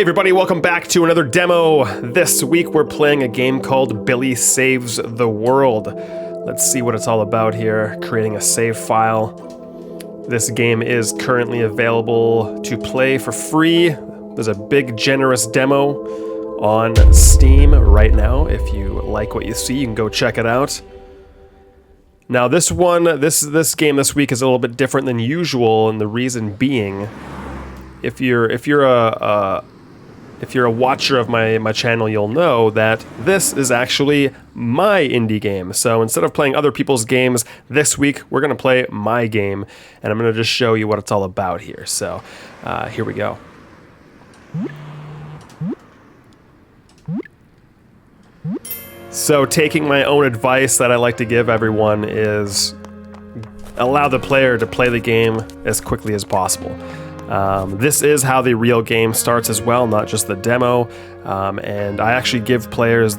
Everybody, welcome back to another demo. This week we're playing a game called Billy Saves the World. Let's see what it's all about here. Creating a save file. This game is currently available to play for free. There's a big generous demo on Steam right now. If you like what you see, you can go check it out. Now this game this week is a little bit different than usual, and the reason being, if you're a watcher of my channel, you'll know that this is actually my indie game. So instead of playing other people's games, this week we're going to play my game, and I'm going to just show you what it's all about here. So here we go. So taking my own advice that I like to give everyone is allow the player to play the game as quickly as possible. This is how the real game starts as well, not just the demo. And I actually give players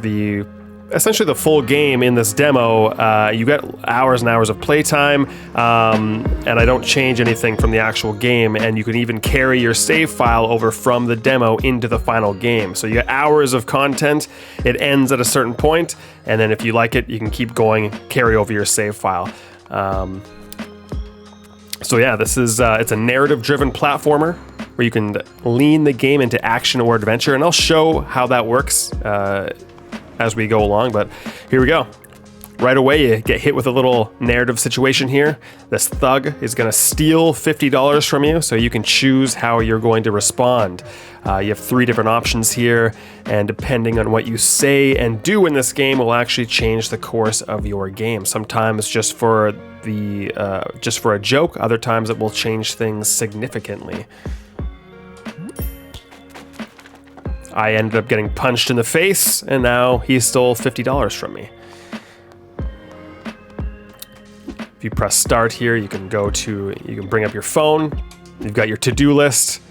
essentially the full game in this demo. You get hours and hours of playtime, and I don't change anything from the actual game. And you can even carry your save file over from the demo into the final game. So you get hours of content. It ends at a certain point, and then if you like it, you can keep going, carry over your save file. So yeah, this is it's a narrative-driven platformer where you can lean the game into action or adventure, and I'll show how that works as we go along, but here we go. Right away, you get hit with a little narrative situation here. This thug is going to steal $50 from you, so you can choose how you're going to respond. You have 3 different options here, and depending on what you say and do in this game will actually change the course of your game. Sometimes just for a joke, other times it will change things significantly. I ended up getting punched in the face, and now he stole $50 from me. If you press start here, you can bring up your phone. You've got your to-do list.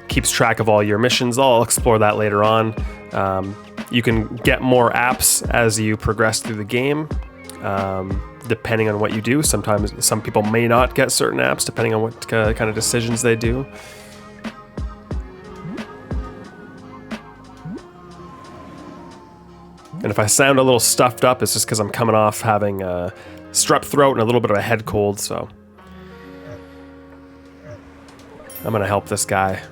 Keeps track of all your missions. I'll explore that later on. You can get more apps as you progress through the game, depending on what you do. Sometimes some people may not get certain apps, depending on what kind of decisions they do. And if I sound a little stuffed up, it's just because I'm coming off having a strep throat and a little bit of a head cold, so I'm going to help this guy.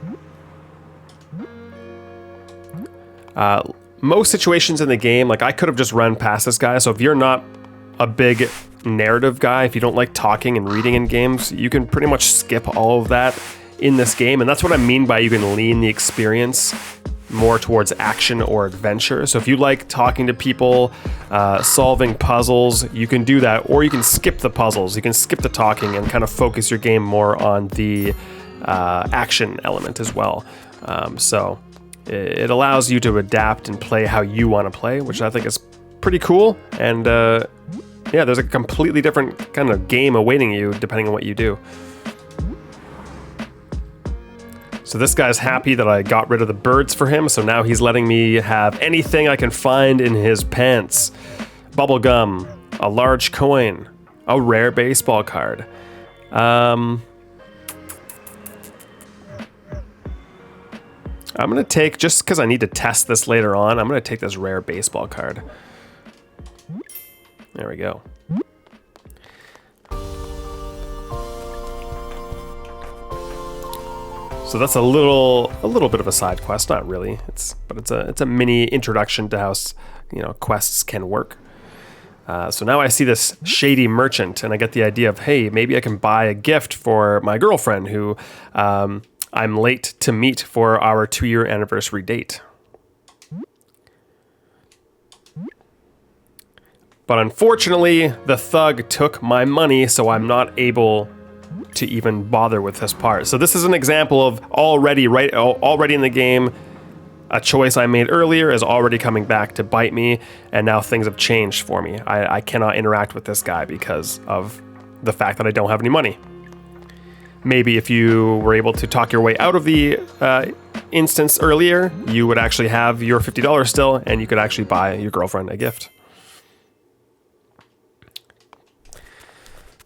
Most situations in the game, like I could have just run past this guy, so if you're not a big narrative guy, if you don't like talking and reading in games, you can pretty much skip all of that in this game, and that's what I mean by you can lean the experience more towards action or adventure. So if you like talking to people, solving puzzles, you can do that, or you can skip the puzzles, you can skip the talking and kind of focus your game more on the action element as well. So it allows you to adapt and play how you want to play, which I think is pretty cool. And yeah, there's a completely different kind of game awaiting you depending on what you do. So this guy's happy that I got rid of the birds for him, so now he's letting me have anything I can find in his pants. Bubble gum, a large coin, a rare baseball card. I'm gonna take, just because I need to test this later on, I'm gonna take this rare baseball card. There we go. So that's a little bit of a side quest, not really. It's a mini introduction to how quests can work. So now I see this shady merchant, and I get the idea of, hey, maybe I can buy a gift for my girlfriend who I'm late to meet for our 2-year anniversary date. But unfortunately, the thug took my money, so I'm not able to even bother with this part. So this is an example of already in the game, a choice I made earlier is already coming back to bite me, and now things have changed for me. I cannot interact with this guy because of the fact that I don't have any money. Maybe if you were able to talk your way out of the instance earlier, you would actually have your $50 still, and you could actually buy your girlfriend a gift.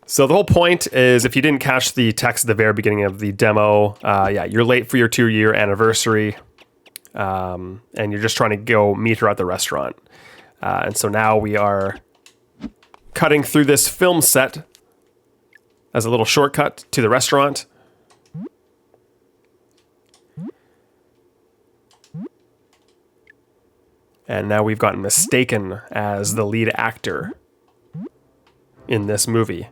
So the whole point is, if you didn't catch the text at the very beginning of the demo, yeah, you're late for your 2-year anniversary, and you're just trying to go meet her at the restaurant. And so now we are cutting through this film set as a little shortcut to the restaurant. And now we've gotten mistaken as the lead actor in this movie.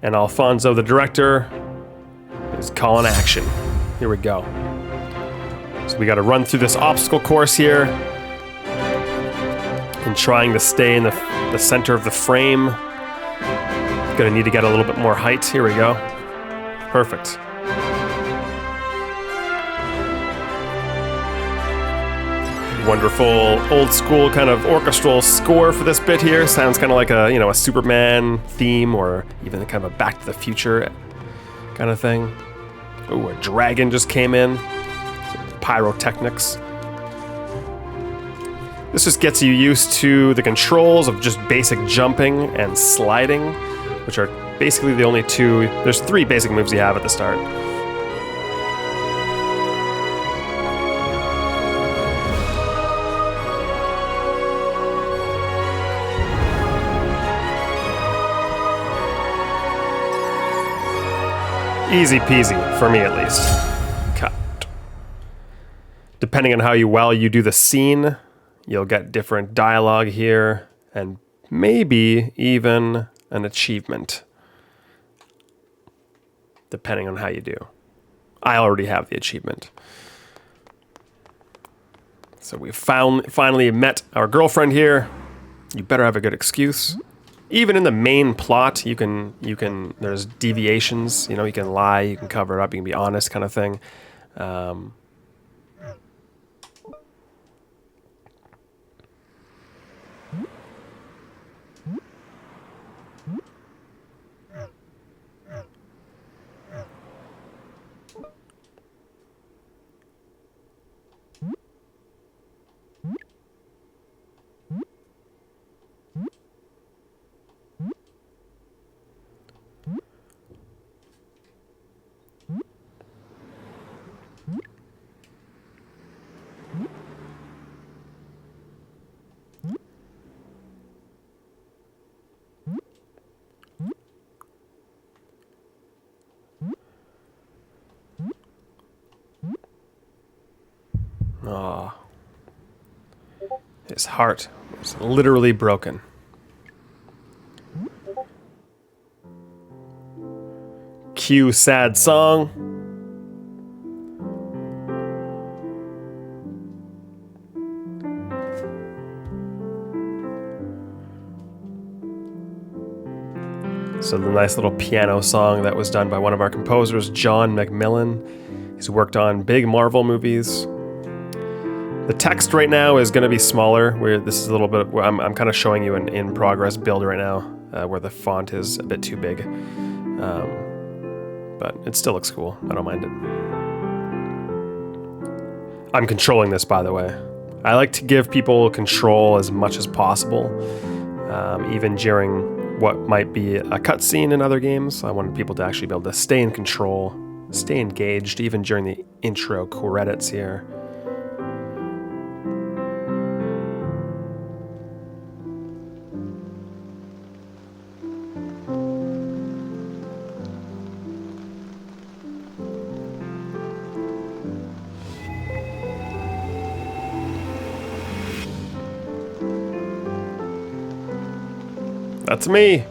And Alfonso, the director, is calling action. Here we go. So we got to run through this obstacle course here and trying to stay in the center of the frame. Gonna need to get a little bit more height. Here we go. Perfect. Wonderful old school kind of orchestral score for this bit here. Sounds kind of like a Superman theme, or even kind of a Back to the Future kind of thing. Ooh, a dragon just came in. Pyrotechnics. This just gets you used to the controls of just basic jumping and sliding, which are basically the only two. There's 3 basic moves you have at the start. Easy peasy, for me at least. Cut. Depending on how well you do the scene, you'll get different dialogue here, and maybe even an achievement. Depending on how you do. I already have the achievement. So we finally met our girlfriend here. You better have a good excuse. Even in the main plot, you can there's deviations, you can lie, you can cover it up, you can be honest, kind of thing. Oh, his heart was literally broken. Cue sad song. So the nice little piano song that was done by one of our composers, John McMillan. He's worked on big Marvel movies. The text right now is going to be smaller. This is a little bit. I'm kind of showing you an in-progress build right now, where the font is a bit too big, but it still looks cool. I don't mind it. I'm controlling this, by the way. I like to give people control as much as possible, even during what might be a cutscene in other games. I wanted people to actually be able to stay in control, stay engaged, even during the intro credits here. That's me.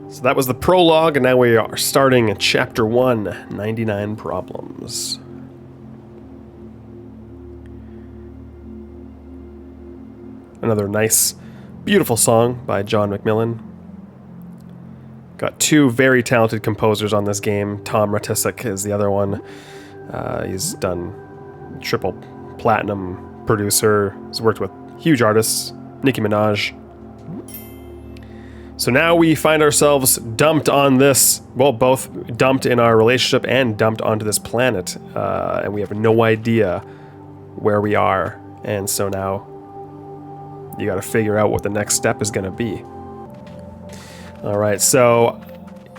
So that was the prologue, and now we are starting Chapter 1, 99 Problems. Another nice, beautiful song by John McMillan. Got 2 very talented composers on this game. Tom Ratisik is the other one. He's done triple platinum producer. He's worked with huge artists. Nicki Minaj. So now we find ourselves dumped on this, well, both dumped in our relationship and dumped onto this planet, and we have no idea where we are. And so now you got to figure out what the next step is going to be. All right, so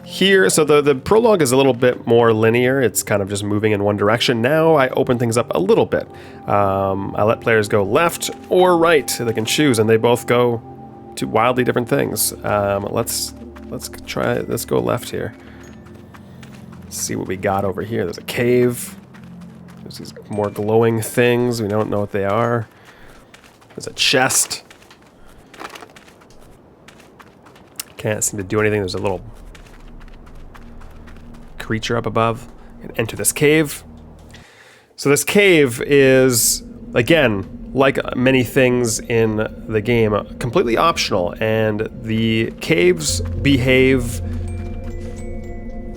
here, so the prologue is a little bit more linear. It's kind of just moving in one direction. Now I open things up a little bit. I let players go left or right. They can choose, and they both go to wildly different things. Let's go left here. Let's see what we got over here. There's a cave. There's these more glowing things. We don't know what they are. There's a chest. Can't seem to do anything. There's a little creature up above. And enter this cave. So this cave is, again, like many things in the game, completely optional, and the caves behave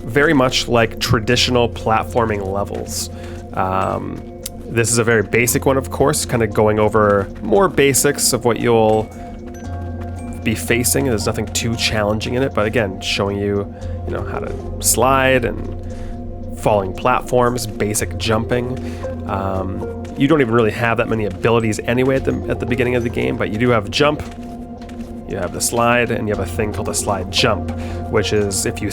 very much like traditional platforming levels. This is a very basic one, of course, kind of going over more basics of what you'll be facing. There's nothing too challenging in it, but again, showing you know, how to slide and falling platforms, basic jumping. You don't even really have that many abilities anyway at the beginning of the game, but you do have jump, you have the slide, and you have a thing called a slide jump, which is if you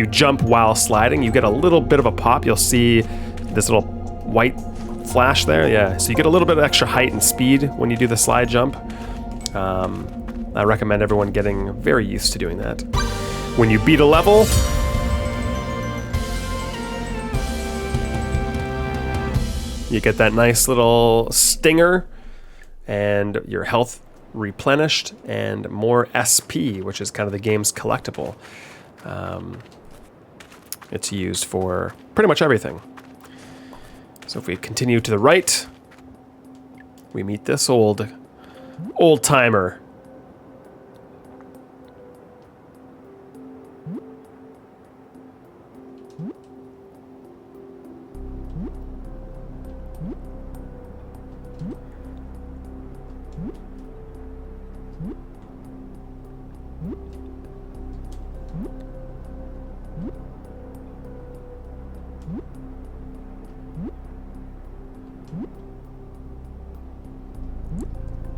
jump while sliding, you get a little bit of a pop. You'll see this little white flash there, yeah. So you get a little bit of extra height and speed when you do the slide jump. I recommend everyone getting very used to doing that. When you beat a level, you get that nice little stinger and your health replenished and more SP, which is kind of the game's collectible. It's used for pretty much everything. So if we continue to the right, we meet this old timer.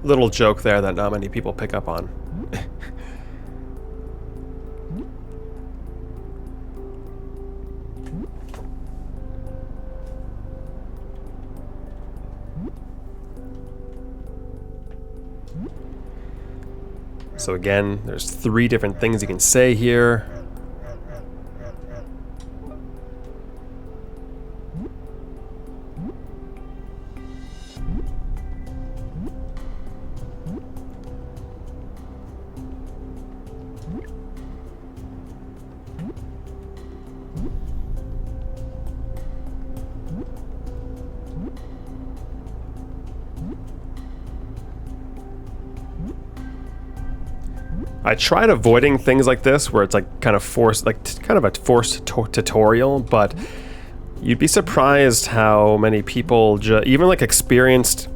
Little joke there that not many people pick up on. So again, there's 3 different things you can say here. I tried avoiding things like this where it's like kind of forced, like kind of a forced tutorial, but you'd be surprised how many people, even like experienced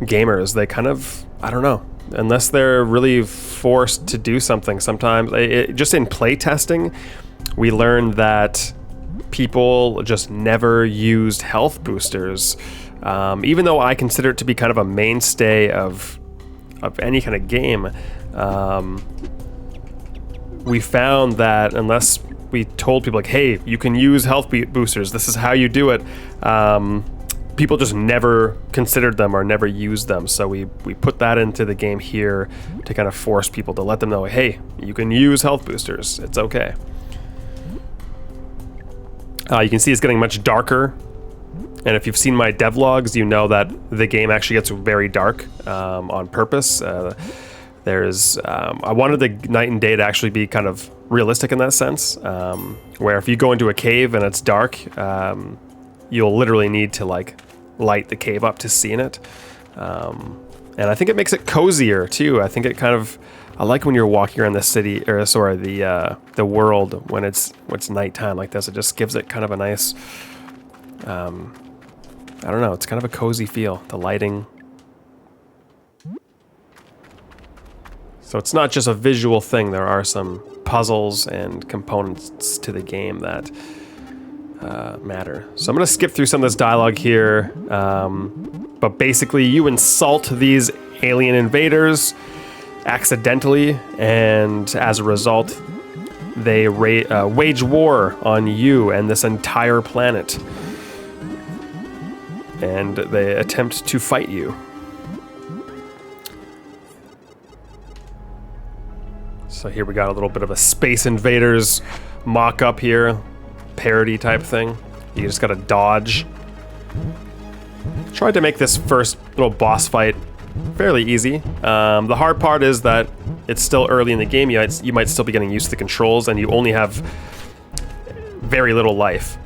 gamers, they kind of, I don't know, unless they're really forced to do something sometimes. Just in playtesting, we learned that people just never used health boosters, even though I consider it to be kind of a mainstay of any kind of game. We found that unless we told people like, hey, you can use health boosters, this is how you do it, people just never considered them or never used them. So we put that into the game here to kind of force people to let them know, hey, you can use health boosters, it's okay. You can see it's getting much darker, and if you've seen my devlogs, you know that the game actually gets very dark on purpose. I wanted the night and day to actually be kind of realistic in that sense, where if you go into a cave and it's dark, you'll literally need to like light the cave up to see in it. And I think it makes it cozier too. I think it kind of, I like when you're walking around the city, or sorry, the world when it's nighttime like this. It just gives it kind of a nice, I don't know, it's kind of a cozy feel, the lighting. So it's not just a visual thing. There are some puzzles and components to the game that matter. So I'm going to skip through some of this dialogue here. But basically, you insult these alien invaders accidentally, and as a result, they wage war on you and this entire planet. And they attempt to fight you. So here we got a little bit of a Space Invaders mock-up here, parody type thing. You just gotta dodge. Tried to make this first little boss fight fairly easy. The hard part is that it's still early in the game. You might still be getting used to the controls, and you only have very little life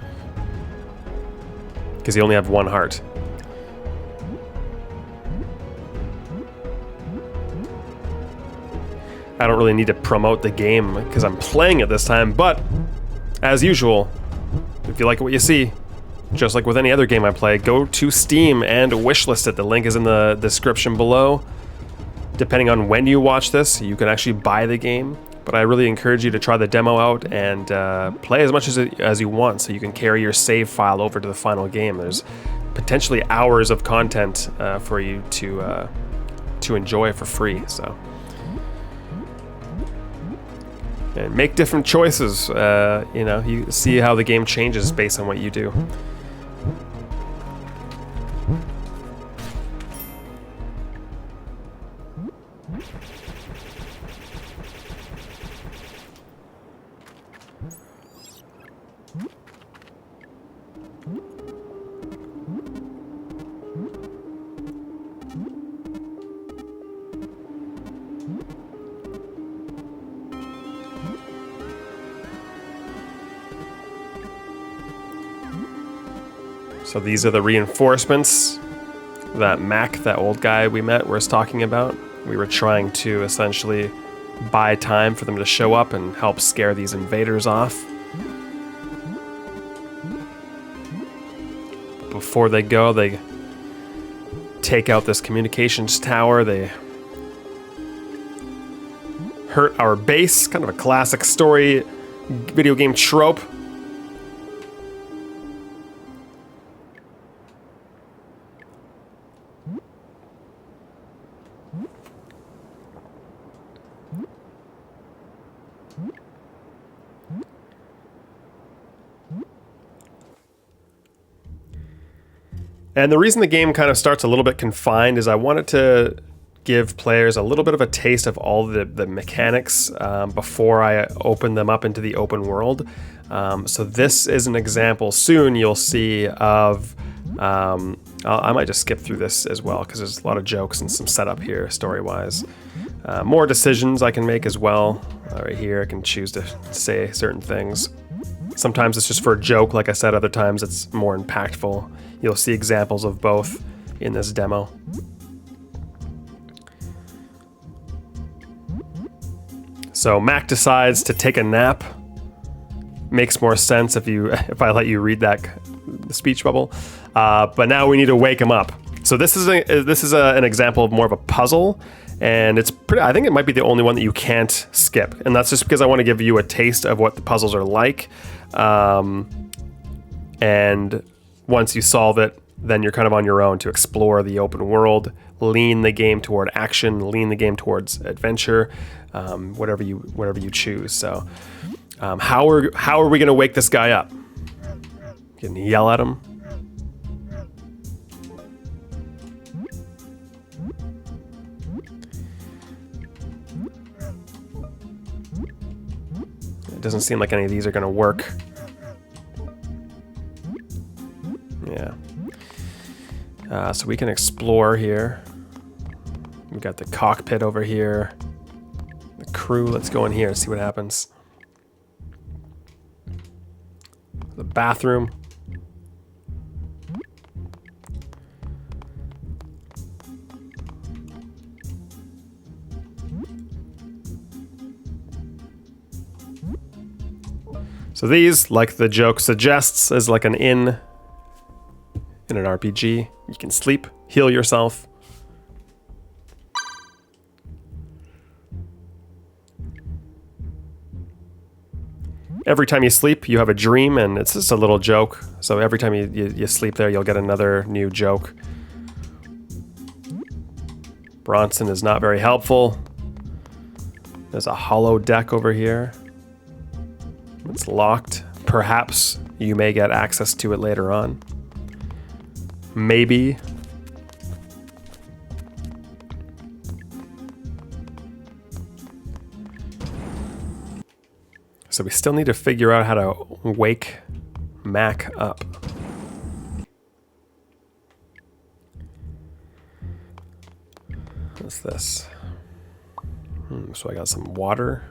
because you only have one heart. I don't really need to promote the game because I'm playing it this time, but as usual, if you like what you see, just like with any other game I play, go to Steam and wishlist it. The link is in the description below. Depending on when you watch this, you can actually buy the game, but I really encourage you to try the demo out and play as much as you want so you can carry your save file over to the final game. There's potentially hours of content for you to enjoy for free. So. And make different choices, you know, you see how the game changes based on what you do. So these are the reinforcements that Mac, that old guy we met, was talking about. We were trying to essentially buy time for them to show up and help scare these invaders off. Before they go, they take out this communications tower. They hurt our base, kind of a classic story video game trope. And the reason the game kind of starts a little bit confined is I wanted to give players a little bit of a taste of all the mechanics before I open them up into the open world. So this is an example soon you'll see of... I might just skip through this as well because there's a lot of jokes and some setup here story-wise. More decisions I can make as well. Right here I can choose to say certain things. Sometimes it's just for a joke, like I said. Other times it's more impactful. You'll see examples of both in this demo. So Mac decides to take a nap. Makes more sense if I let you read that the speech bubble. But now we need to wake him up. So this is an example of more of a puzzle, and it's pretty. I think it might be the only one that you can't skip, and that's just because I want to give you a taste of what the puzzles are like. And once you solve it, then you're kind of on your own to explore the open world, lean the game toward action, lean the game towards adventure, whatever you choose. So, how are we going to wake this guy up? Can you yell at him? It doesn't seem like any of these are going to work. Yeah. So we can explore here. We got the cockpit over here. The crew. Let's go in here and see what happens. The bathroom. So these, like the joke suggests, is like an inn in an RPG. You can sleep, heal yourself. Every time you sleep, you have a dream, and it's just a little joke. So every time you sleep there, you'll get another new joke. Bronson is not very helpful. There's a hollow deck over here. It's locked. Perhaps you may get access to it later on. Maybe. So we still need to figure out how to wake Mac up. What's this? So I got some water.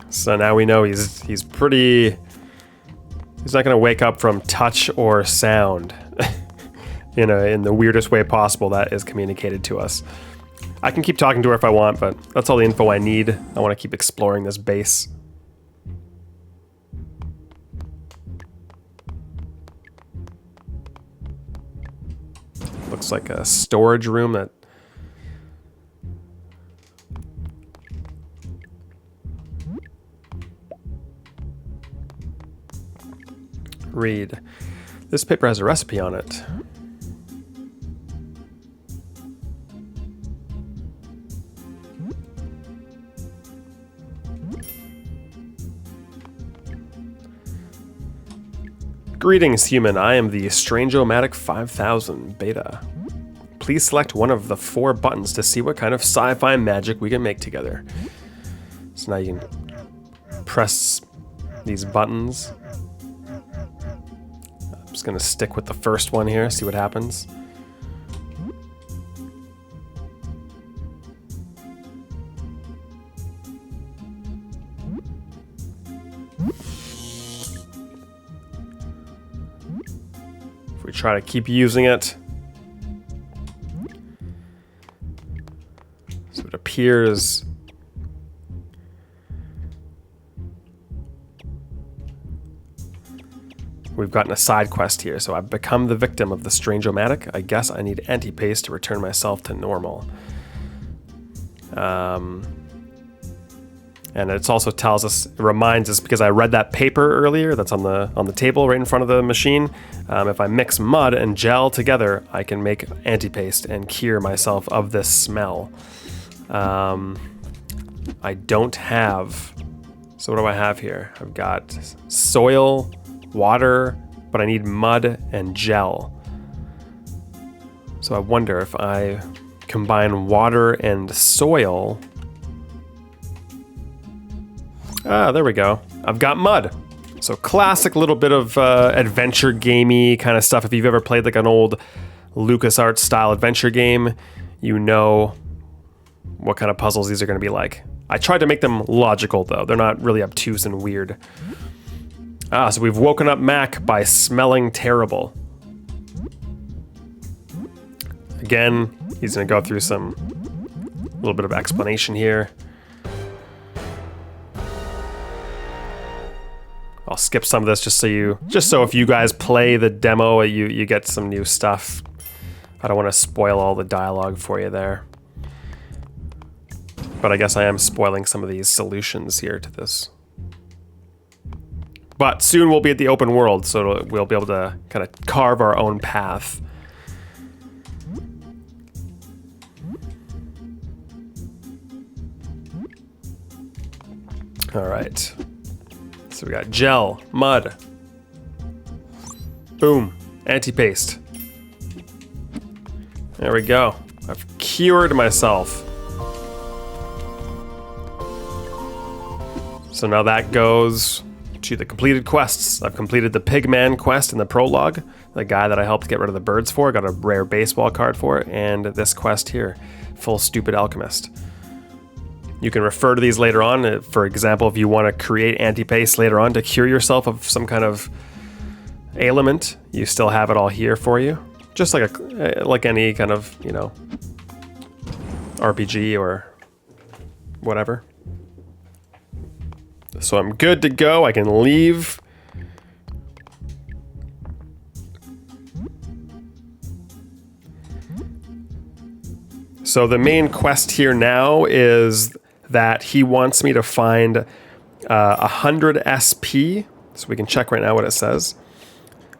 So now we know he's pretty. He's not going to wake up from touch or sound, in the weirdest way possible that is communicated to us. I can keep talking to her if I want, but that's all the info I need. I want to keep exploring this base. Looks like a storage room that. Read. This paper has a recipe on it. Greetings, human. I am the Strange-O-Matic 5000 beta. Please select one of the 4 buttons to see what kind of sci-fi magic we can make together. So now you can press these buttons. I'm just going to stick with the first one here, see what happens. If we try to keep using it, so it appears we've gotten a side quest here. So I've become the victim of the Strange-O-Matic. I guess I need anti-paste to return myself to normal. And it also tells us, it reminds us, because I read that paper earlier that's on the table right in front of the machine. If I mix mud and gel together, I can make anti-paste and cure myself of this smell. I don't have. So what do I have here? I've got soil, water, but I need mud and gel. So I wonder if I combine water and soil. Ah, there we go. I've got mud. So classic little bit of adventure gamey kind of stuff. If you've ever played like an old LucasArts style adventure game, you know what kind of puzzles these are going to be like. I tried to make them logical though. They're not really obtuse and weird. Ah, so we've woken up Mac by smelling terrible. Again, he's going to go through some little bit of explanation here. I'll skip some of this just so if you guys play the demo, you get some new stuff. I don't want to spoil all the dialogue for you there. But I guess I am spoiling some of these solutions here to this. But soon we'll be at the open world, so we'll be able to kind of carve our own path. All right. So we got gel, mud. Boom, anti-paste. There we go. I've cured myself. So now that goes to the completed quests. I've completed the Pigman quest in the prologue, the guy that I helped get rid of the birds for, got a rare baseball card for, and this quest here, Full Stupid Alchemist. You can refer to these later on. For example, if you want to create anti-paste later on to cure yourself of some kind of ailment, you still have it all here for you. Just like any kind of, you know, RPG or whatever. So I'm good to go. I can leave. So the main quest here now is that he wants me to find 100 SP. So we can check right now what it says.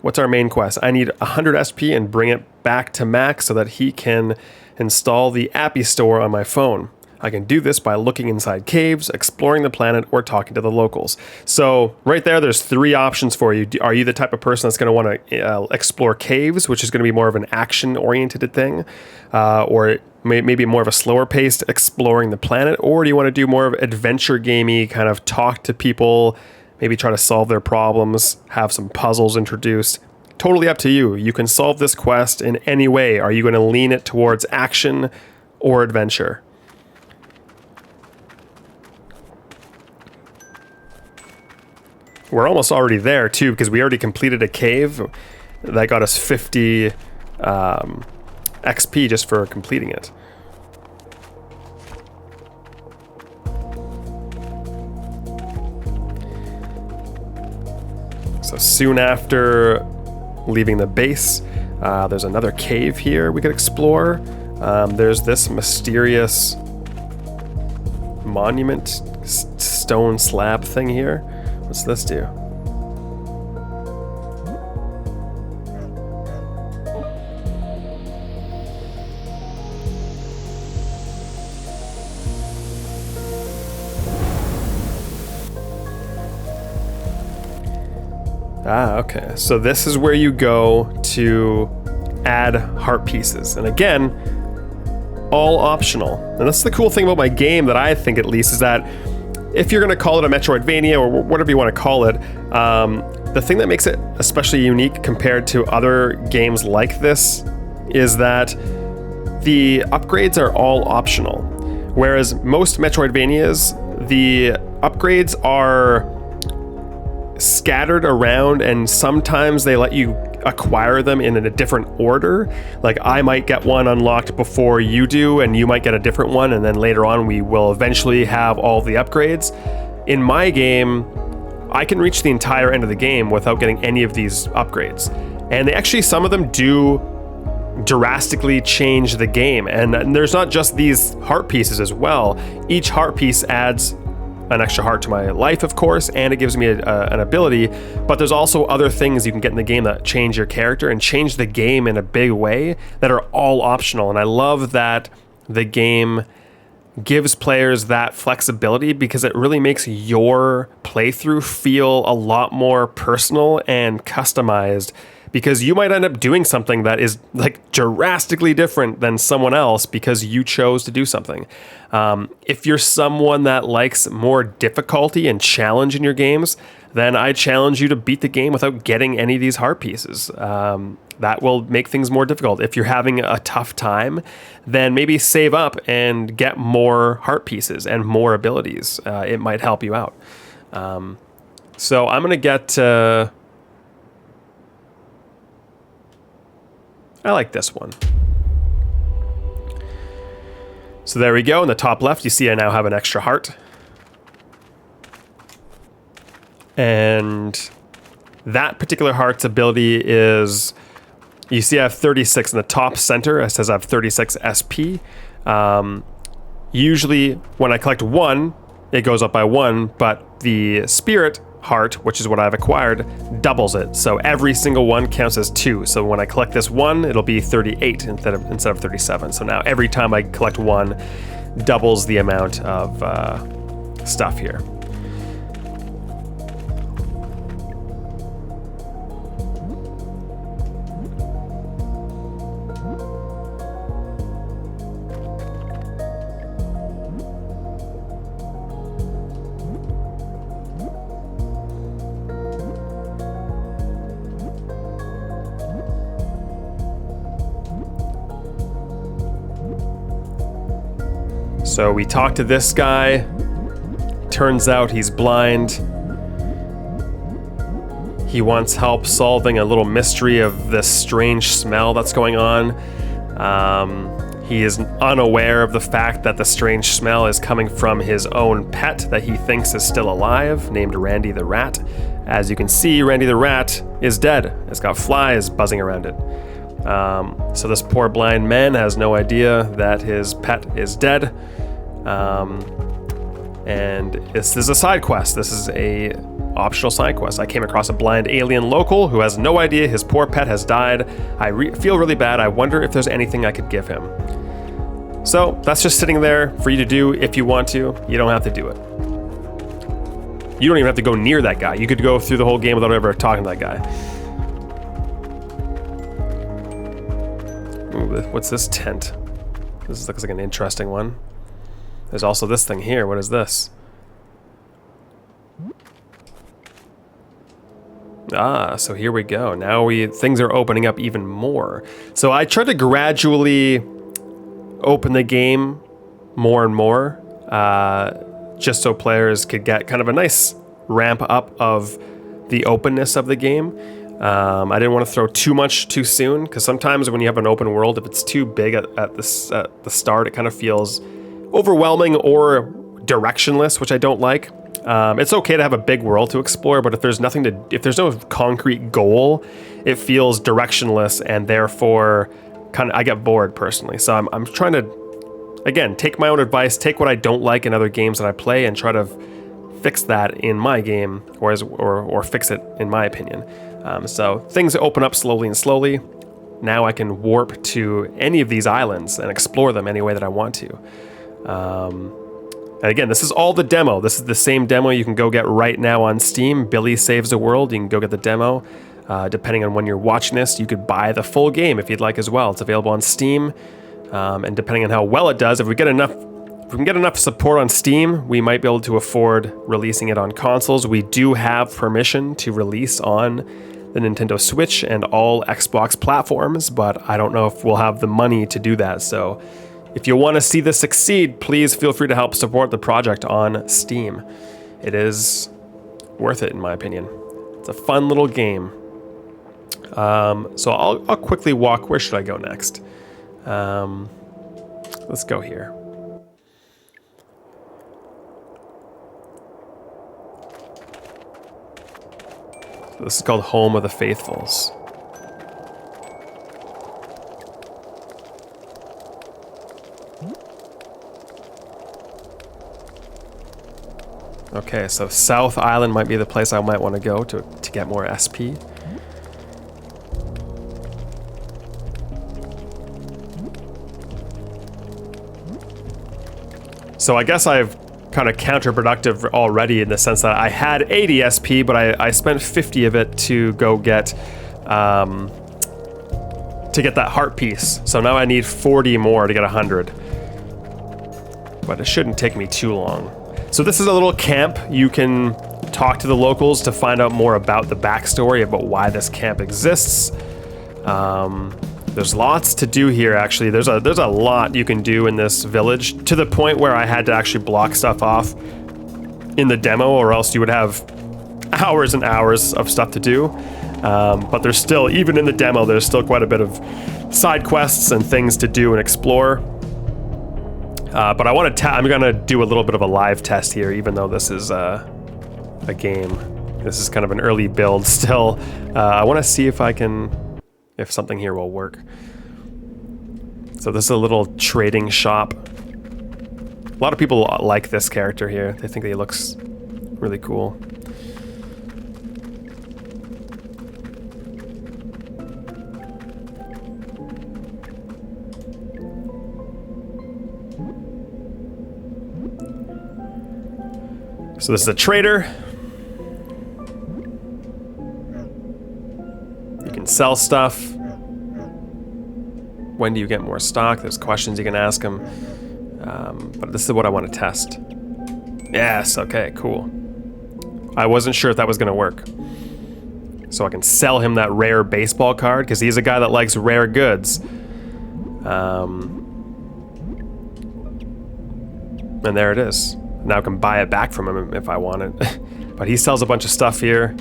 What's our main quest? I need 100 SP and bring it back to Max so that he can install the Appy Store on my phone. I can do this by looking inside caves, exploring the planet, or talking to the locals. So right there's 3 options for you. Are you the type of person that's going to want to explore caves, which is going to be more of an action-oriented thing, or maybe more of a slower-paced exploring the planet, or do you want to do more of adventure gamey, kind of talk to people, maybe try to solve their problems, have some puzzles introduced? Totally up to you. You can solve this quest in any way. Are you going to lean it towards action or adventure? We're almost already there, too, because we already completed a cave. That got us 50 XP just for completing it. So soon after leaving the base, there's another cave here we could explore. There's this mysterious monument stone slab thing here. What's this do? Okay. So this is where you go to add heart pieces. And again, all optional. And that's the cool thing about my game, that I think at least, is that if you're going to call it a Metroidvania or whatever you want to call it, the thing that makes it especially unique compared to other games like this is that the upgrades are all optional. Whereas most Metroidvanias, the upgrades are scattered around, and sometimes they let you acquire them in a different order. Like I might get one unlocked before you do, and you might get a different one, and then later on we will eventually have all the upgrades. In my game, I can reach the entire end of the game without getting any of these upgrades. And they actually, some of them do drastically change the game. And there's not just these heart pieces as well. Each heart piece adds an extra heart to my life, of course, and it gives me an ability, but there's also other things you can get in the game that change your character and change the game in a big way that are all optional. And I love that the game gives players that flexibility, because it really makes your playthrough feel a lot more personal and customized, because you might end up doing something that is like drastically different than someone else because you chose to do something. If you're someone that likes more difficulty and challenge in your games, then I challenge you to beat the game without getting any of these heart pieces. That will make things more difficult. If you're having a tough time, then maybe save up and get more heart pieces and more abilities. It might help you out. So I'm going to get... I like this one. So there we go. In the top left, you see I now have an extra heart. And that particular heart's ability is... You see I have 36 in the top center. It says I have 36 SP. Usually when I collect one, it goes up by 1, but the spirit heart, which is what I've acquired, doubles it. So every single one counts as 2. So when I collect this one, it'll be 38 instead of 37. So now every time I collect one, doubles the amount of stuff here. So we talk to this guy. Turns out he's blind. He wants help solving a little mystery of this strange smell that's going on. He is unaware of the fact that the strange smell is coming from his own pet that he thinks is still alive, named Randy the Rat. As you can see, Randy the Rat is dead. It's got flies buzzing around it. So this poor blind man has no idea that his pet is dead. And this is a side quest. This is a optional side quest. I came across a blind alien local who has no idea his poor pet has died. I feel really bad. I wonder if there's anything I could give him. So that's just sitting there for you to do if you want to. You don't have to do it. You don't even have to go near that guy. You could go through the whole game without ever talking to that guy. Ooh, what's this tent? This looks like an interesting one. There's also this thing here. What is this? Ah, so here we go. Now things are opening up even more. So I tried to gradually open the game more and more, just so players could get kind of a nice ramp up of the openness of the game. I didn't want to throw too much too soon, because sometimes when you have an open world, if it's too big at the start, it kind of feels overwhelming or directionless, which I don't like. It's okay to have a big world to explore, but if there's no concrete goal, it feels directionless, and therefore I get bored personally. So I'm trying to, again, take my own advice, take what I don't like in other games that I play, and try to fix that in my game, or fix it in my opinion. So things open up slowly and slowly. Now I can warp to any of these islands and explore them any way that I want to. And again, this is all the demo. This is the same demo you can go get right now on Steam. Billy Saves the World. You can go get the demo. Depending on when you're watching this, you could buy the full game if you'd like as well. It's available on Steam. And depending on how well it does, if we can get enough support on Steam, we might be able to afford releasing it on consoles. We do have permission to release on the Nintendo Switch and all Xbox platforms, but I don't know if we'll have the money to do that. So if you want to see this succeed, please feel free to help support the project on Steam. It is worth it, in my opinion. It's a fun little game. So I'll quickly walk. Where should I go next? Let's go here. So this is called Home of the Faithfuls. Okay, so South Island might be the place I might want to go to get more SP. So I guess I've kind of counterproductive already in the sense that I had 80 SP, but I spent 50 of it to go get that heart piece. So now I need 40 more to get 100. But it shouldn't take me too long. So this is a little camp. You can talk to the locals to find out more about the backstory, about why this camp exists. There's lots to do here, actually. There's a lot you can do in this village, to the point where I had to actually block stuff off in the demo, or else you would have hours and hours of stuff to do. But there's still, even in the demo, there's still quite a bit of side quests and things to do and explore. But I'm gonna do a little bit of a live test here, even though this is a game. This is kind of an early build still. I want to see if something here will work. So this is a little trading shop. A lot of people like this character here. They think he looks really cool. So this is a trader. You can sell stuff. When do you get more stock? There's questions you can ask him. But this is what I want to test. Yes, okay, cool. I wasn't sure if that was going to work. So I can sell him that rare baseball card, because he's a guy that likes rare goods. And there it is. Now I can buy it back from him if I want it. But he sells a bunch of stuff here.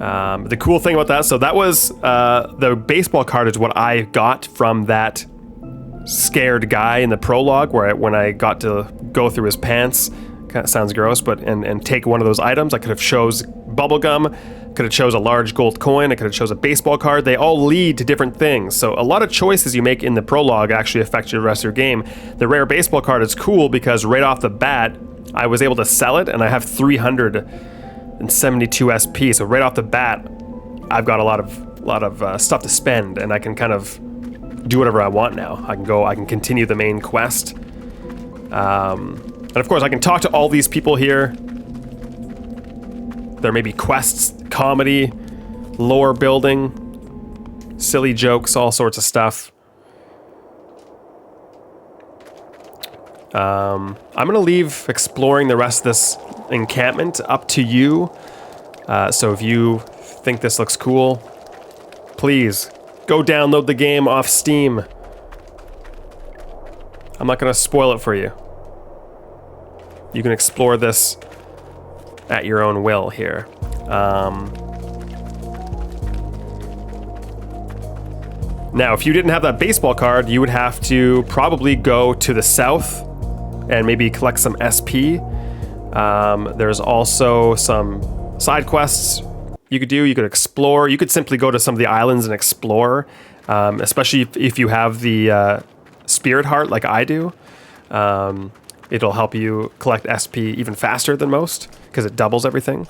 The cool thing about that, so that was the baseball card is what I got from that scared guy in the prologue, when I got to go through his pants. Kind of sounds gross, but and take one of those items. I could have chose bubblegum, could have chose a large gold coin, I could have chose a baseball card. They all lead to different things. So a lot of choices you make in the prologue actually affect the rest of your game. The rare baseball card is cool because right off the bat, I was able to sell it, and I have 372 SP. So right off the bat, I've got a lot of stuff to spend, and I can kind of do whatever I want now. I can continue the main quest. And of course, I can talk to all these people here. There may be quests, comedy, lore building, silly jokes, all sorts of stuff. I'm going to leave exploring the rest of this encampment up to you. So if you think this looks cool, please go download the game off Steam. I'm not going to spoil it for you. You can explore this at your own will here. Now, if you didn't have that baseball card, you would have to probably go to the south and maybe collect some SP. There's also some side quests you could do. You could explore. You could simply go to some of the islands and explore, especially if you have the Spirit Heart like I do. It'll help you collect SP even faster than most because it doubles everything.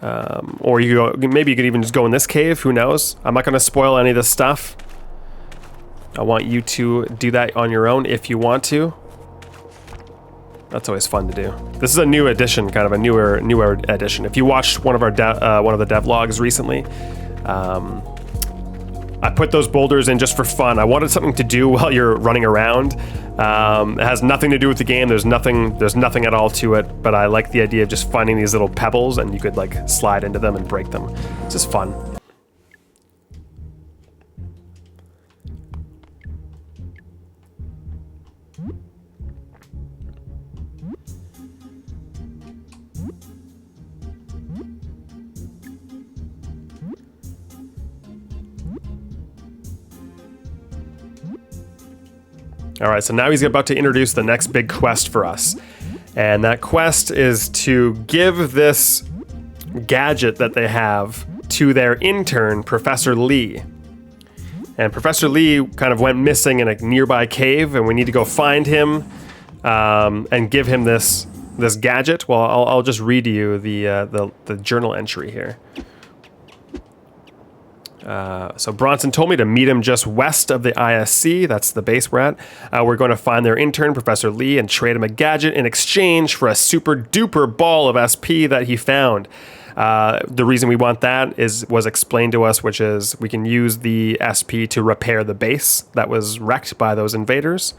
Or maybe you could even just go in this cave. Who knows? I'm not going to spoil any of this stuff. I want you to do that on your own if you want to. That's always fun to do. This is a new edition, kind of a newer edition. If you watched one of the devlogs recently, I put those boulders in just for fun. I wanted something to do while you're running around. It has nothing to do with the game. There's nothing at all to it, but I like the idea of just finding these little pebbles and you could like slide into them and break them. It's just fun. All right, so now he's about to introduce the next big quest for us. And that quest is to give this gadget that they have to their intern, Professor Lee. And Professor Lee kind of went missing in a nearby cave, and we need to go find him and give him this gadget. Well, I'll just read to you the journal entry here. So Bronson told me to meet him just west of the ISC. That's the base we're at. We're going to find their intern, Professor Lee, and trade him a gadget in exchange for a super duper ball of SP that he found. The reason we want that was explained to us, which is we can use the SP to repair the base that was wrecked by those invaders.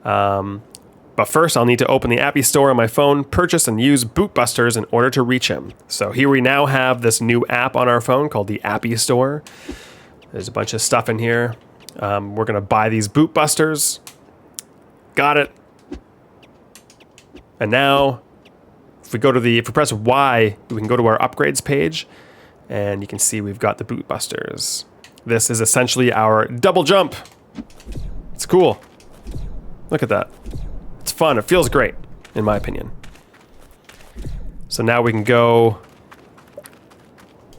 But first, I'll need to open the Appy Store on my phone, purchase and use Bootbusters in order to reach him. So here we now have this new app on our phone called the Appy Store. There's a bunch of stuff in here. We're going to buy these Bootbusters. Got it. And now, if we press Y, we can go to our upgrades page, and you can see we've got the Bootbusters. This is essentially our double jump. It's cool. Look at that. It's fun. It feels great, in my opinion. So now we can go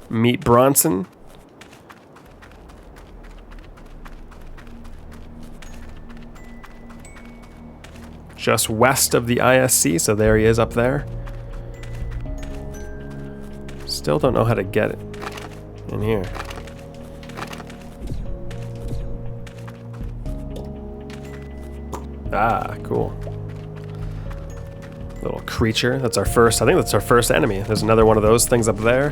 meet Bronson. Just west of the ISC, so there he is up there. Still don't know how to get it in here. Ah, cool. Little creature. I think that's our first enemy. There's another one of those things up there.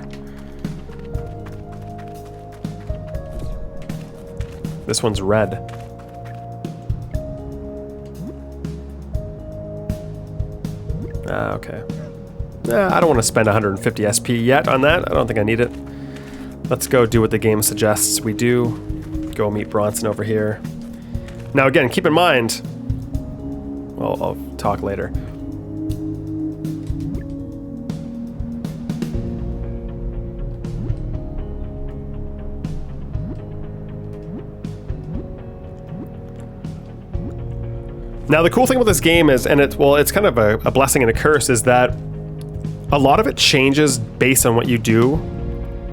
This one's red. Ah, okay. I don't want to spend 150 SP yet on that. I don't think I need it. Let's go do what the game suggests we do. Go meet Bronson over here. Now again, keep in mind... Well, I'll talk later. Now, the cool thing about this game is, and it's kind of a blessing and a curse, is that a lot of it changes based on what you do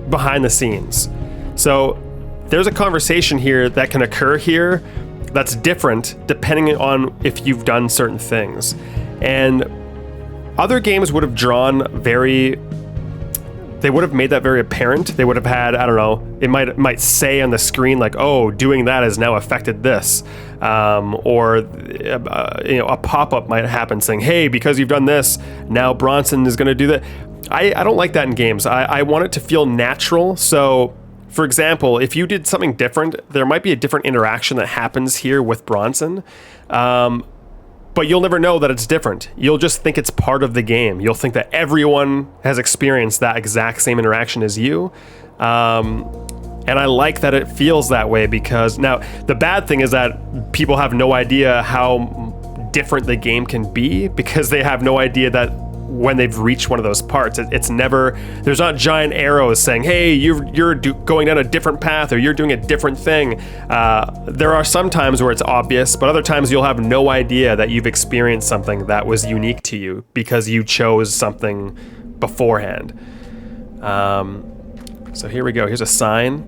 behind the scenes. So there's a conversation here that can occur here that's different depending on if you've done certain things. And other games would have drawn they would have made that very apparent. They would have had, I don't know, it might say on the screen like, oh, doing that has now affected this. Or a pop-up might happen saying, hey, because you've done this, now Bronson is going to do that. I don't like that in games. I want it to feel natural. So, for example, if you did something different, there might be a different interaction that happens here with Bronson. But you'll never know that it's different. You'll just think it's part of the game. You'll think that everyone has experienced that exact same interaction as you. And I like that it feels that way, because now the bad thing is that people have no idea how different the game can be, because they have no idea that when they've reached one of those parts, it's never, there's not giant arrows saying, hey, you're going down a different path, or you're doing a different thing. There are some times where it's obvious, but other times you'll have no idea that you've experienced something that was unique to you because you chose something beforehand. So here we go. Here's a sign.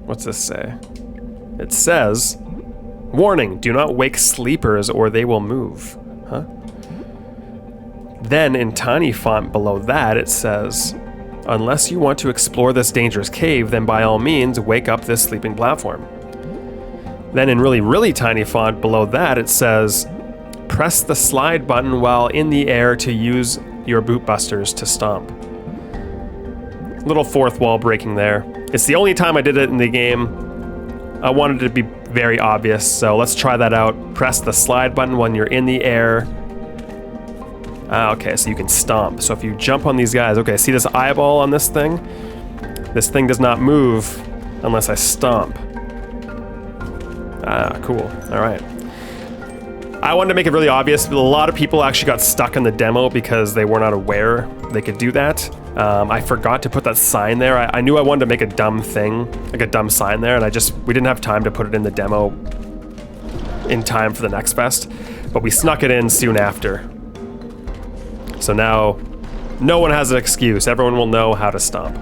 What's this say? It says, warning, do not wake sleepers or they will move. Huh? Then in tiny font below that, it says, unless you want to explore this dangerous cave, then by all means, wake up this sleeping platform. Then in really, really tiny font below that, it says, press the slide button while in the air to use your boot busters to stomp. Little fourth wall breaking there. It's the only time I did it in the game. I wanted it to be very obvious, so let's try that out. Press the slide button when you're in the air. Okay, so you can stomp. So if you jump on these guys, okay, see this eyeball on this thing? This thing does not move unless I stomp. Cool. All right. I wanted to make it really obvious. A lot of people actually got stuck in the demo because they were not aware they could do that. I forgot to put that sign there. I knew I wanted to make a dumb thing, like a dumb sign there, and we didn't have time to put it in the demo in time for the next fest, but we snuck it in soon after. So now, no one has an excuse. Everyone will know how to stomp.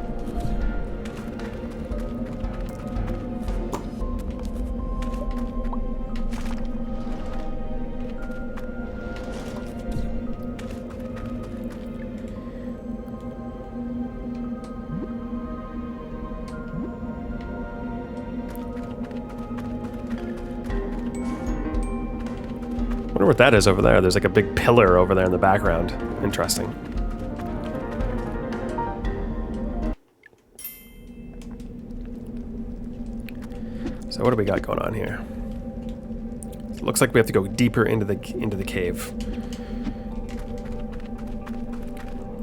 I wonder what that is over there. There's like a big pillar over there in the background. Interesting. So what do we got going on here? It looks like we have to go deeper into the cave.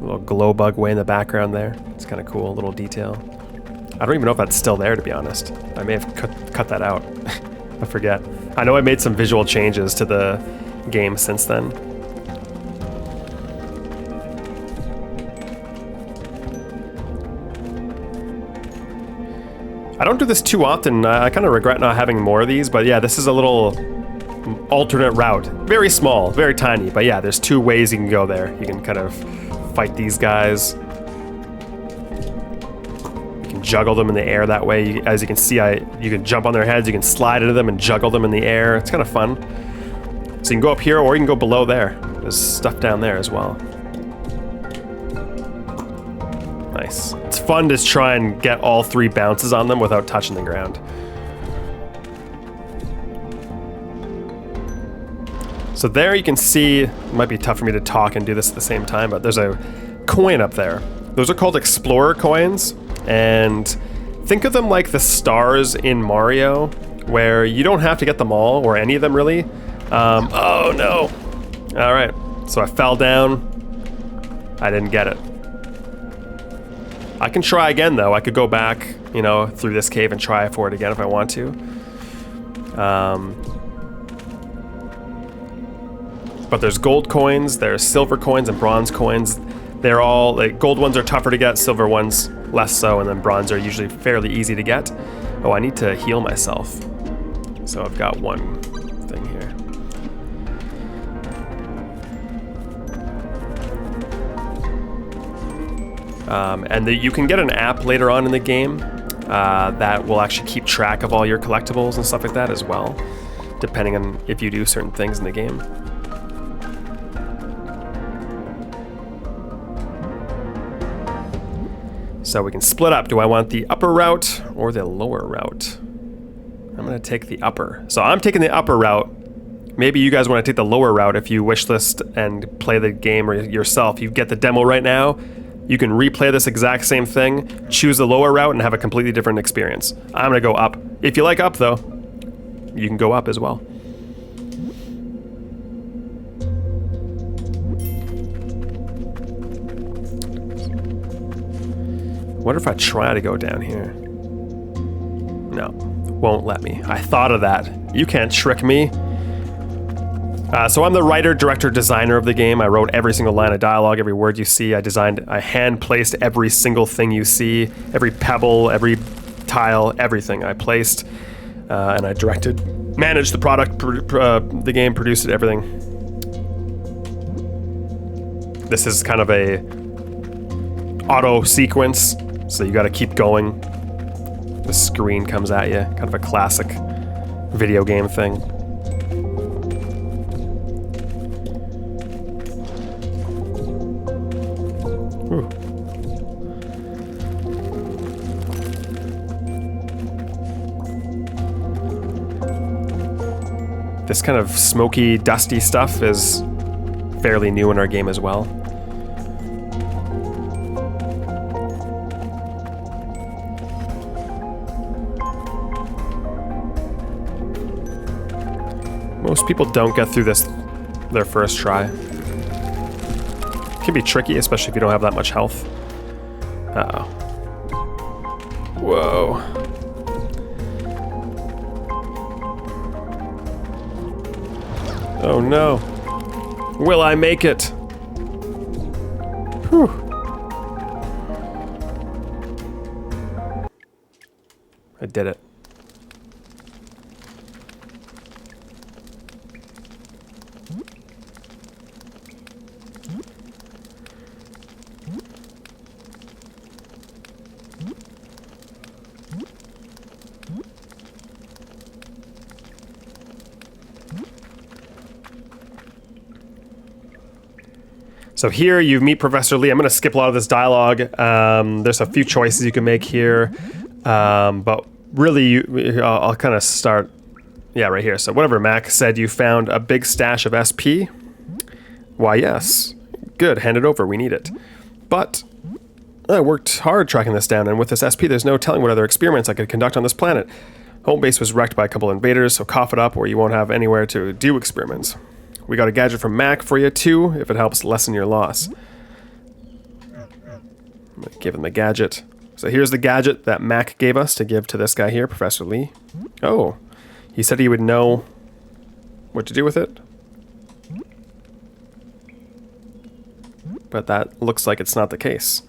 A little glow bug way in the background there. It's kind of cool, a little detail. I don't even know if that's still there, to be honest. I may have cut that out. I forget. I know I made some visual changes to the game since then. I don't do this too often. I kind of regret not having more of these, but yeah, this is a little alternate route. Very small, very tiny, but yeah, there's two ways you can go there. You can kind of fight these guys. You can juggle them in the air that way. As you can see, you can jump on their heads, you can slide into them and juggle them in the air. It's kind of fun. So you can go up here or you can go below there. There's stuff down there as well. Nice. It's fun to try and get all three bounces on them without touching the ground. So there you can see, it might be tough for me to talk and do this at the same time, but there's a coin up there. Those are called Explorer coins, and think of them like the stars in Mario, where you don't have to get them all, or any of them really. Oh no! Alright, so I fell down. I didn't get it. I can try again though. I could go back, you know, through this cave and try for it again if I want to. But there's gold coins, there's silver coins and bronze coins. They're all, like, gold ones are tougher to get, silver ones less so, and then bronze are usually fairly easy to get. Oh, I need to heal myself. So I've got one thing here. And you can get an app later on in the game that will actually keep track of all your collectibles and stuff like that as well, depending on if you do certain things in the game. So we can split up. Do I want the upper route or the lower route? I'm gonna take the upper. So I'm taking the upper route. Maybe you guys want to take the lower route if you wishlist and play the game yourself. You get the demo right now. You can replay this exact same thing, choose the lower route, and have a completely different experience. I'm gonna go up. If you like up though, you can go up as well. What if I try to go down here? No, won't let me. I thought of that. You can't trick me. So I'm the writer, director, designer of the game. I wrote every single line of dialogue, every word you see. I hand-placed every single thing you see, every pebble, every tile, everything I placed. And I directed, managed the product, the game, produced it, everything. This is kind of a auto sequence. So you gotta keep going. The screen comes at you, kind of a classic video game thing. Ooh. This kind of smoky, dusty stuff is fairly new in our game as well. Most people don't get through this their first try. It can be tricky, especially if you don't have that much health. Uh-oh. Whoa. Oh no. Will I make it? Whew. I did it. So here you meet Professor Lee. I'm going to skip a lot of this dialogue. There's a few choices you can make here. But really, I'll kind of start, right here. So whatever Mac said, you found a big stash of SP. Why, yes. Good, hand it over. We need it. But I worked hard tracking this down, and with this SP, there's no telling what other experiments I could conduct on this planet. Home base was wrecked by a couple invaders, so cough it up or you won't have anywhere to do experiments. We got a gadget from Mac for you too, if it helps lessen your loss. I'm gonna give him the gadget. So here's the gadget that Mac gave us to give to this guy here, Professor Lee. Oh, he said he would know what to do with it. But that looks like it's not the case.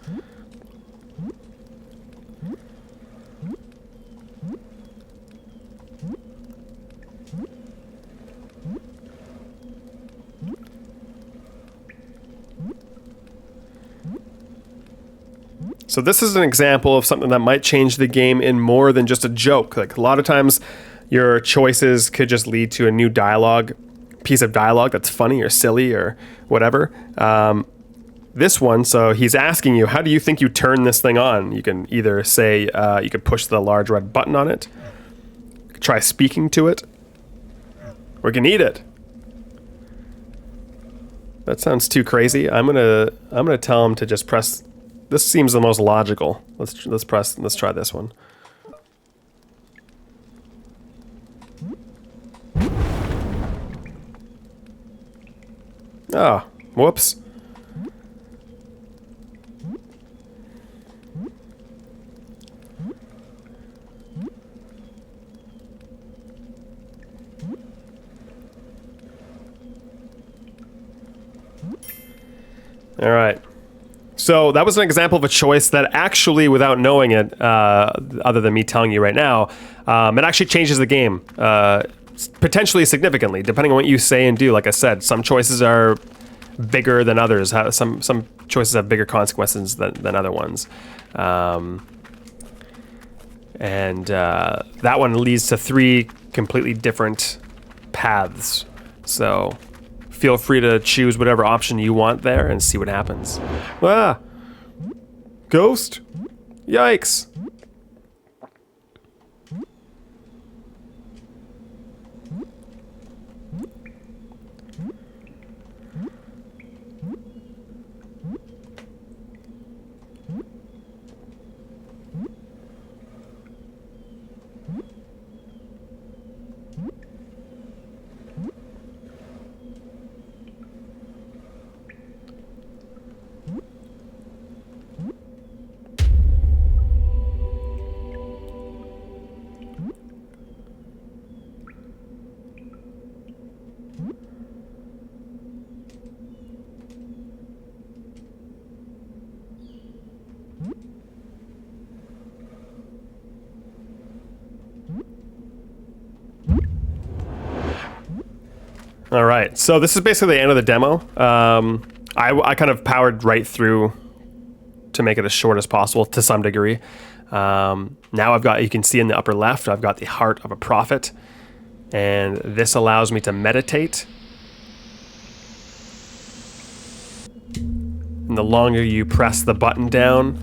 So this is an example of something that might change the game in more than just a joke. Like a lot of times your choices could just lead to a new piece of dialogue that's funny or silly or whatever. This one, so he's asking you, how do you think you turn this thing on? You can either say, you could push the large red button on it, try speaking to it, or you can eat it. That sounds too crazy. I'm gonna tell him to just press. This seems the most logical. Let's try this one. Ah, whoops. All right. So that was an example of a choice that actually, without knowing it, other than me telling you right now, it actually changes the game, potentially significantly, depending on what you say and do. Like I said, some choices are bigger than others. Some choices have bigger consequences than other ones. And that one leads to 3 completely different paths. So feel free to choose whatever option you want there and see what happens. Ah! Ghost? Yikes! All right, so this is basically the end of the demo. I kind of powered right through to make it as short as possible to some degree. Now I've got, you can see in the upper left, I've got the Heart of a Prophet, and this allows me to meditate. And the longer you press the button down,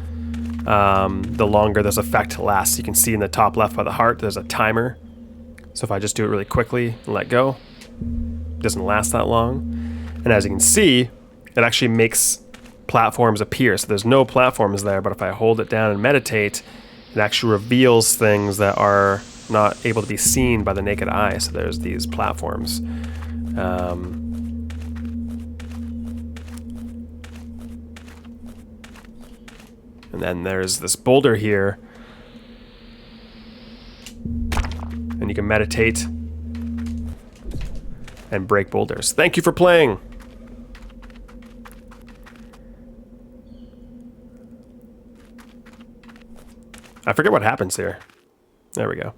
the longer this effect lasts. You can see in the top left by the heart, there's a timer. So if I just do it really quickly and let go, it doesn't last that long. And as you can see, it actually makes platforms appear. So there's no platforms there, but if I hold it down and meditate, it actually reveals things that are not able to be seen by the naked eye. So there's these platforms. And then there's this boulder here. And you can meditate and break boulders. Thank you for playing. I forget what happens here. There we go.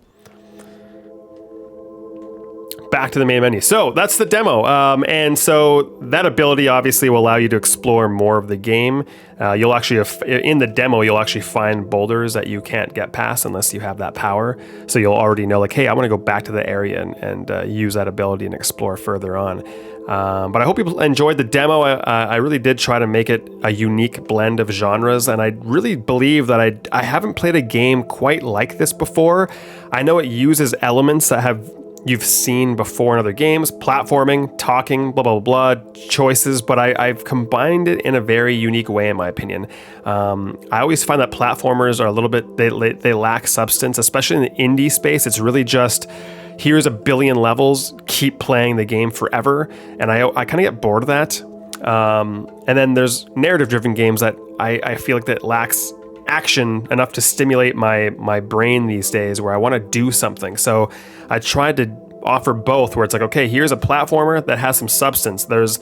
Back to the main menu. So that's the demo. And so that ability obviously will allow you to explore more of the game. You'll actually, in the demo, you'll actually find boulders that you can't get past unless you have that power. So you'll already know like, hey, I want to go back to the area and use that ability and explore further on. But I hope you enjoyed the demo. I really did try to make it a unique blend of genres, and I really believe that I haven't played a game quite like this before. I know it uses elements that you've seen before in other games, platforming, talking, blah, blah, blah, choices, but I've combined it in a very unique way, in my opinion. I always find that platformers are a little bit, they lack substance, especially in the indie space. It's really just, here's a billion levels, keep playing the game forever, and I kind of get bored of that. And then there's narrative-driven games that I feel like that lacks action enough to stimulate my brain these days, where I want to do something. So I tried to offer both, where it's like, okay, here's a platformer that has some substance. There's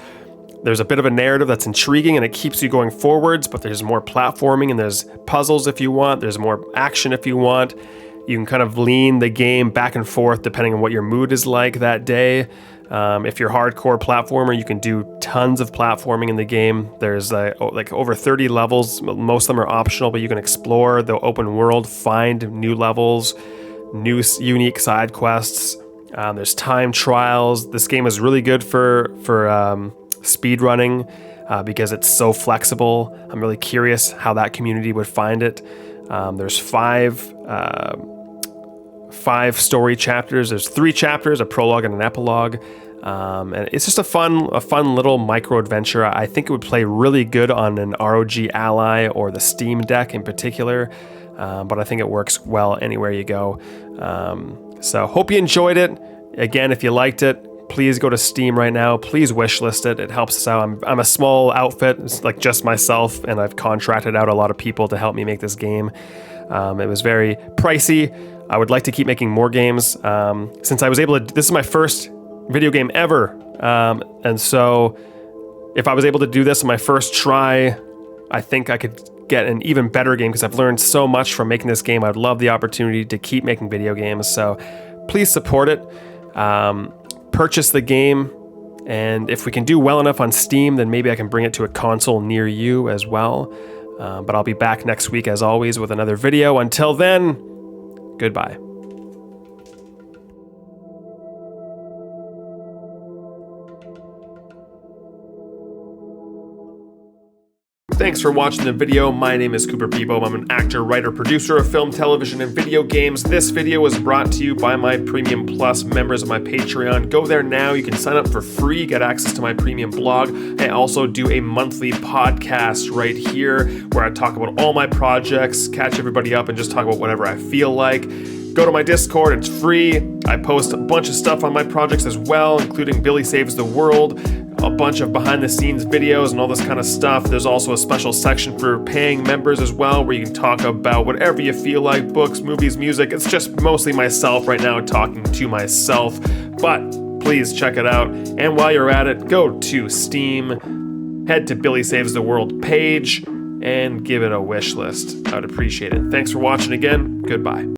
a bit of a narrative that's intriguing and it keeps you going forwards, but there's more platforming and there's puzzles if you want, there's more action if you want. You can kind of lean the game back and forth depending on what your mood is like that day. If you're hardcore platformer, you can do tons of platforming in the game. There's like over 30 levels. Most of them are optional, but you can explore the open world, find new levels, new unique side quests. There's time trials. This game is really good for speed running because it's so flexible. I'm really curious how that community would find it. There's five story chapters. There's 3 chapters, a prologue and an epilogue. And it's just a fun little micro adventure. I think it would play really good on an ROG Ally or the Steam Deck in particular. But I think it works well anywhere you go. So hope you enjoyed it. Again, if you liked it, please go to Steam right now. Please wishlist it. It helps us out. I'm a small outfit. It's like just myself, and I've contracted out a lot of people to help me make this game. It was very pricey. I would like to keep making more games. Since I was able to, this is my first video game ever. And so if I was able to do this in my first try, I think I could get an even better game because I've learned so much from making this game. I'd love the opportunity to keep making video games. So please support it. Purchase the game. And if we can do well enough on Steam, then maybe I can bring it to a console near you as well. But I'll be back next week, as always, with another video. Until then, goodbye. Thanks for watching the video. My name is Cooper Bebo. I'm an actor, writer, producer of film, television, and video games. This video was brought to you by my Premium Plus members of my Patreon. Go there now. You can sign up for free, get access to my premium blog. I also do a monthly podcast right here where I talk about all my projects, catch everybody up, and just talk about whatever I feel like. Go to my Discord, it's free. I post a bunch of stuff on my projects as well, including Billy Saves the World, a bunch of behind the scenes videos and all this kind of stuff. There's also a special section for paying members as well, where you can talk about whatever you feel like, books, movies, music. It's just mostly myself right now talking to myself, but please check it out. And while you're at it, go to Steam, head to Billy Saves the World page, and give it a wish list. I'd appreciate it. Thanks for watching again. Goodbye.